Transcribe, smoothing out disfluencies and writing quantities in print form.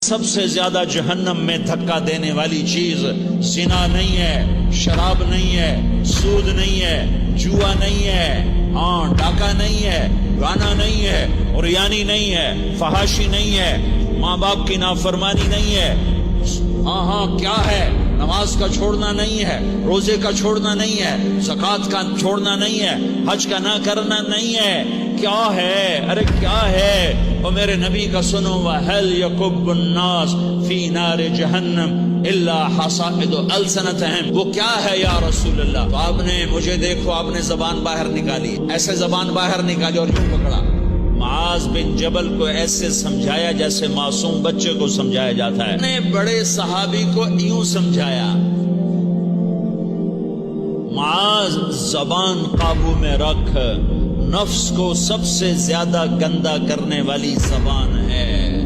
سب سے زیادہ جہنم میں دھکا دینے والی چیز زنا نہیں ہے، شراب نہیں ہے، سود نہیں ہے، جوا نہیں ہے، ڈاکہ نہیں ہے، گانا نہیں ہے، عریانی نہیں ہے، فحاشی نہیں ہے، ماں باپ کی نافرمانی نہیں ہے، کیا ہے؟ نماز کا چھوڑنا نہیں ہے، روزے کا چھوڑنا نہیں ہے، زکوٰۃ کا چھوڑنا نہیں ہے، حج کا نہ کرنا نہیں ہے، کیا ہے؟ ارے کیا ہے؟ اور میرے نبی کا سنو، وَهَلْ يَكُبُّ النَّاسِ فِي نَارِ جَهَنَّمَ إِلَّا حَصَائِدُ أَلْسِنَتِهِمْ۔ وہ کیا ہے یا رسول اللہ؟ تو آپ نے مجھے دیکھو، آپ نے زبان باہر نکالی، ایسے زبان باہر نکالی اور یوں پکڑا۔ معاذ بن جبل کو ایسے سمجھایا جیسے معصوم بچے کو سمجھایا جاتا ہے، نے بڑے صحابی کو یوں سمجھایا، معاذ زبان قابو میں رکھ، نفس کو سب سے زیادہ گندا کرنے والی زبان ہے۔